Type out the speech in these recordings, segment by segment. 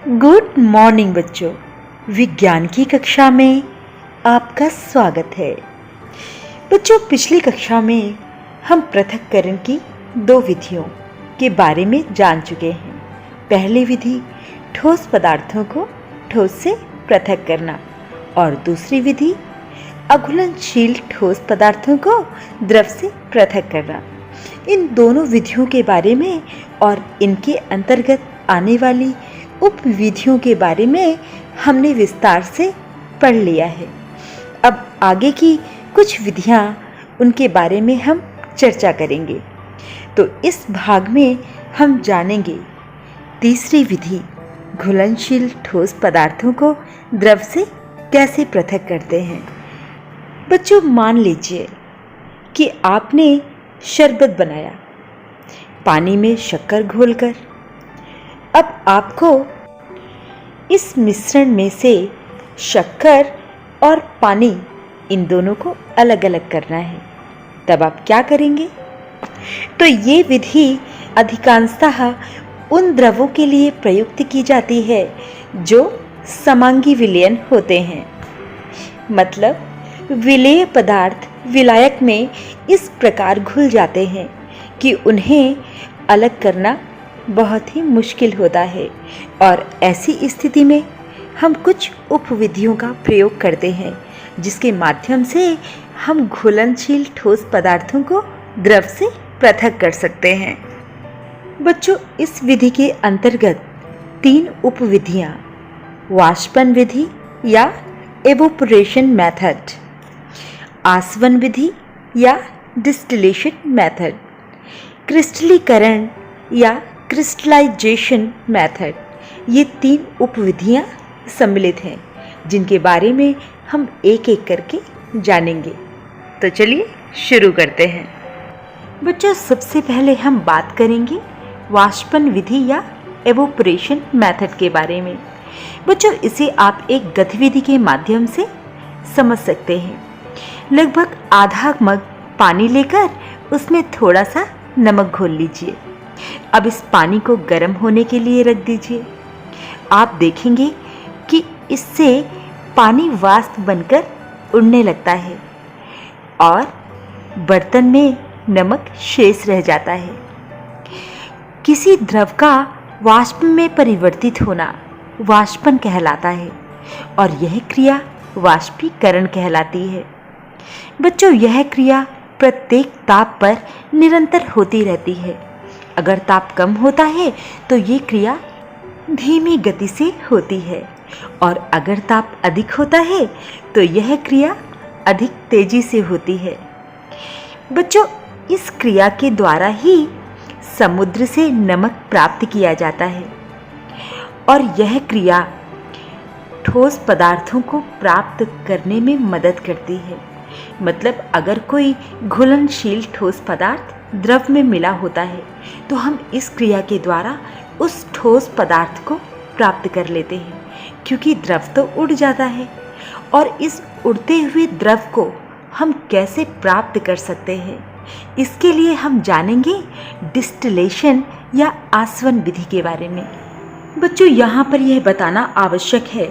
Good morning बच्चों। विज्ञान की कक्षा में आपका स्वागत है। बच्चों, पिछली कक्षा में हम पृथक्करण की दो विधियों के बारे में जान चुके हैं। पहली विधि ठोस पदार्थों को ठोस से पृथक करना और दूसरी विधि अघुलनशील ठोस पदार्थों को द्रव से पृथक करना। इन दोनों विधियों के बारे में और इनके अंतर्गत आने वाली उप विधियों के बारे में हमने विस्तार से पढ़ लिया है। अब आगे की कुछ विधियां उनके बारे में हम चर्चा करेंगे। तो इस भाग में हम जानेंगे तीसरी विधि घुलनशील ठोस पदार्थों को द्रव से कैसे पृथक करते हैं। बच्चों, मान लीजिए कि आपने शरबत बनाया पानी में शक्कर घोलकर। अब आपको इस मिश्रण में से शक्कर और पानी इन दोनों को अलग अलग करना है। तब आप क्या करेंगे? तो ये विधि अधिकांशतः उन द्रवों के लिए प्रयुक्त की जाती है जो समांगी विलयन होते हैं। मतलब विलेय पदार्थ विलायक में इस प्रकार घुल जाते हैं कि उन्हें अलग करना बहुत ही मुश्किल होता है। और ऐसी स्थिति में हम कुछ उपविधियों का प्रयोग करते हैं जिसके माध्यम से हम घुलनशील ठोस पदार्थों को द्रव से पृथक कर सकते हैं। बच्चों, इस विधि के अंतर्गत तीन उपविधियां वाष्पन विधि या एवोपोरेशन मेथड, आसवन विधि या डिस्टिलेशन मेथड, क्रिस्टलीकरण या क्रिस्टलाइजेशन मेथड, ये तीन उपविधियां सम्मिलित हैं जिनके बारे में हम एक एक करके जानेंगे। तो चलिए शुरू करते हैं। बच्चों, सबसे पहले हम बात करेंगे वाष्पन विधि या एवोपोरेशन मेथड के बारे में। बच्चों, इसे आप एक गतिविधि के माध्यम से समझ सकते हैं। लगभग आधा मग पानी लेकर उसमें थोड़ा सा नमक घोल लीजिए। अब इस पानी को गर्म होने के लिए रख दीजिए। आप देखेंगे कि इससे पानी वाष्प बनकर उड़ने लगता है और बर्तन में नमक शेष रह जाता है। किसी द्रव का वाष्प में परिवर्तित होना वाष्पन कहलाता है और यह क्रिया वाष्पीकरण कहलाती है। बच्चों, यह क्रिया प्रत्येक ताप पर निरंतर होती रहती है। अगर ताप कम होता है तो ये क्रिया धीमी गति से होती है और अगर ताप अधिक होता है तो यह क्रिया अधिक तेजी से होती है। बच्चों, इस क्रिया के द्वारा ही समुद्र से नमक प्राप्त किया जाता है और यह क्रिया ठोस पदार्थों को प्राप्त करने में मदद करती है। मतलब अगर कोई घुलनशील ठोस पदार्थ द्रव में मिला होता है तो हम इस क्रिया के द्वारा उस ठोस पदार्थ को प्राप्त कर लेते हैं, क्योंकि द्रव तो उड़ जाता है। और इस उड़ते हुए द्रव को हम कैसे प्राप्त कर सकते हैं, इसके लिए हम जानेंगे डिस्टिलेशन या आसवन विधि के बारे में। बच्चों, यहाँ पर यह बताना आवश्यक है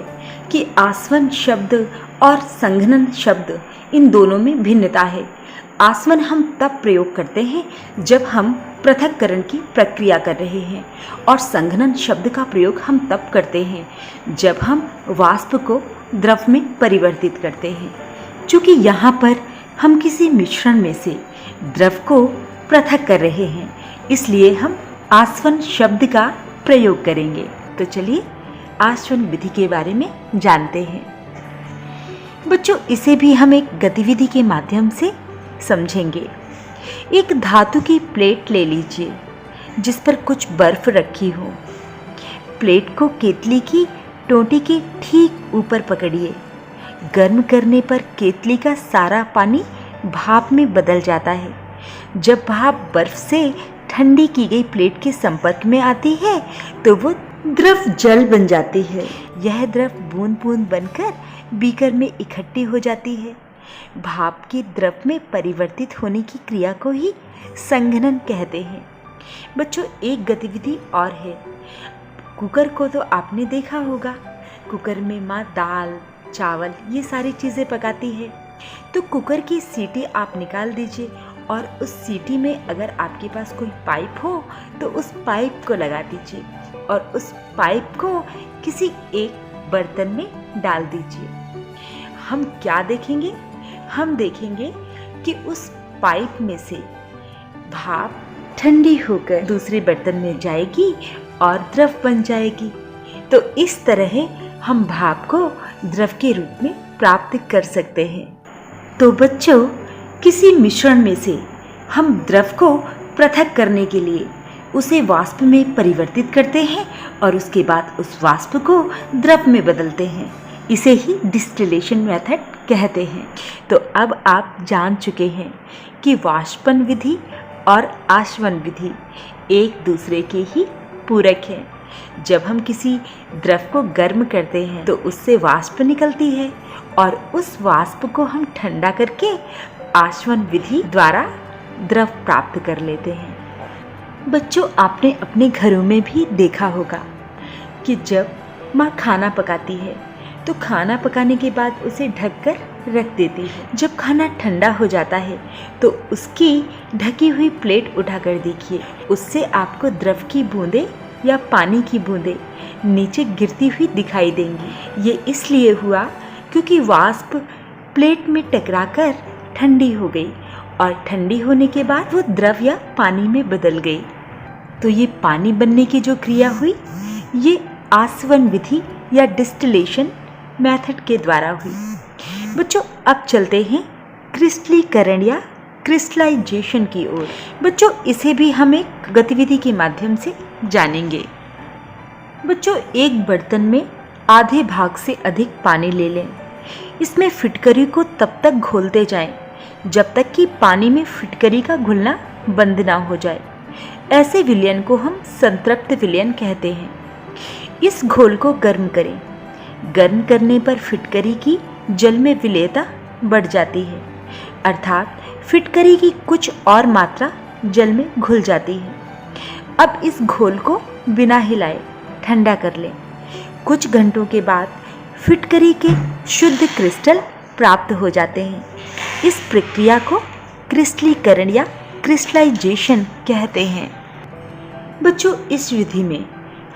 कि आसवन शब्द और संघनन शब्द इन दोनों में भिन्नता है। आसवन हम तब प्रयोग करते हैं जब हम पृथक्करण की प्रक्रिया कर रहे हैं और संघनन शब्द का प्रयोग हम तब करते हैं जब हम वाष्प को द्रव में परिवर्तित करते हैं। चूँकि यहाँ पर हम किसी मिश्रण में से द्रव को पृथक कर रहे हैं, इसलिए हम आसवन शब्द का प्रयोग करेंगे। तो चलिए आसवन विधि के बारे में जानते हैं। बच्चों, इसे भी हम एक गतिविधि के माध्यम से समझेंगे। एक धातु की प्लेट ले लीजिए जिस पर कुछ बर्फ रखी हो। प्लेट को केतली की टोंटी के ठीक ऊपर पकड़िए। गर्म करने पर केतली का सारा पानी भाप में बदल जाता है। जब भाप बर्फ से ठंडी की गई प्लेट के संपर्क में आती है तो वो द्रव जल बन जाती है। यह द्रव बूंद बूंद बनकर बीकर में इकट्ठी हो जाती है। भाप की द्रव में परिवर्तित होने की क्रिया को ही संघनन कहते हैं। बच्चों, एक गतिविधि और है। कुकर को तो आपने देखा होगा। कुकर में माँ दाल, चावल ये सारी चीज़ें पकाती है। तो कुकर की सीटी आप निकाल दीजिए और उस सीटी में अगर आपके पास कोई पाइप हो तो उस पाइप को लगा दीजिए और उस पाइप को किसी एक बर्तन में डाल दीजिए। हम क्या देखेंगे? हम देखेंगे कि उस पाइप में से भाप ठंडी होकर दूसरे बर्तन में जाएगी और द्रव बन जाएगी। तो इस तरह हम भाप को द्रव के रूप में प्राप्त कर सकते हैं। तो बच्चों, किसी मिश्रण में से हम द्रव को पृथक करने के लिए उसे वाष्प में परिवर्तित करते हैं और उसके बाद उस वाष्प को द्रव में बदलते हैं। इसे ही डिस्टिलेशन मेथड कहते हैं। तो अब आप जान चुके हैं कि वाष्पन विधि और आशवन विधि एक दूसरे के ही पूरक हैं। जब हम किसी द्रव को गर्म करते हैं तो उससे वाष्प निकलती है और उस वाष्प को हम ठंडा करके आशवन विधि द्वारा द्रव प्राप्त कर लेते हैं। बच्चों, आपने अपने घरों में भी देखा होगा कि जब माँ खाना पकाती है तो खाना पकाने के बाद उसे ढककर रख देती है। जब खाना ठंडा हो जाता है तो उसकी ढकी हुई प्लेट उठाकर देखिए, उससे आपको द्रव की बूंदें या पानी की बूंदें नीचे गिरती हुई दिखाई देंगी। ये इसलिए हुआ क्योंकि वाष्प प्लेट में टकराकर ठंडी हो गई और ठंडी होने के बाद वो द्रव या पानी में बदल गई। तो ये पानी बनने की जो क्रिया हुई ये आसवन विधि या डिस्टिलेशन मेथड के द्वारा हुई। बच्चों, अब चलते हैं क्रिस्टलीकरण या क्रिस्टलाइजेशन की ओर। बच्चों, इसे भी हम एक गतिविधि के माध्यम से जानेंगे। बच्चों, एक बर्तन में आधे भाग से अधिक पानी ले लें। इसमें फिटकरी को तब तक घोलते जाएं जब तक कि पानी में फिटकरी का घुलना बंद ना हो जाए। ऐसे विलयन को हम संतृप्त विलयन कहते हैं। इस घोल को गर्म करें। गर्म करने पर फिटकरी की जल में विलेयता बढ़ जाती है, अर्थात फिटकरी की कुछ और मात्रा जल में घुल जाती है। अब इस घोल को बिना हिलाए ठंडा कर लें। कुछ घंटों के बाद फिटकरी के शुद्ध क्रिस्टल प्राप्त हो जाते हैं। इस प्रक्रिया को क्रिस्टलीकरण या क्रिस्टलाइजेशन कहते हैं। बच्चों, इस विधि में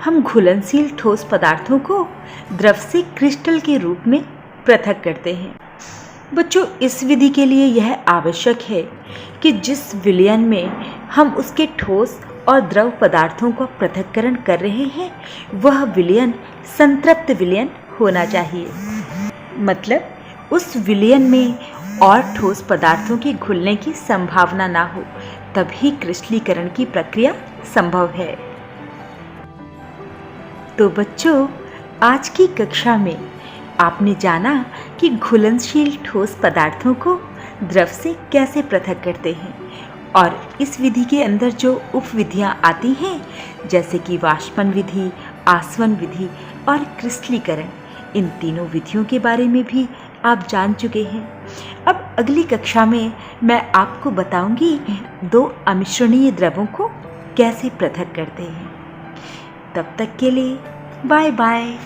हम घुलनशील ठोस पदार्थों को द्रव से क्रिस्टल के रूप में पृथक करते हैं। बच्चों, इस विधि के लिए यह आवश्यक है कि जिस विलयन में हम उसके ठोस और द्रव पदार्थों का पृथक्करण कर रहे हैं वह विलयन संतृप्त विलयन होना चाहिए। मतलब उस विलयन में और ठोस पदार्थों के घुलने की संभावना ना हो, तभी क्रिस्टलीकरण की प्रक्रिया संभव है। तो बच्चों, आज की कक्षा में आपने जाना कि घुलनशील ठोस पदार्थों को द्रव से कैसे पृथक करते हैं और इस विधि के अंदर जो उपविधियां आती हैं जैसे कि वाष्पन विधि, आसवन विधि और क्रिस्टलीकरण, इन तीनों विधियों के बारे में भी आप जान चुके हैं। अब अगली कक्षा में मैं आपको बताऊंगी 2 अमिश्रणीय द्रवों को कैसे पृथक करते हैं। तब तक के लिए बाय बाय।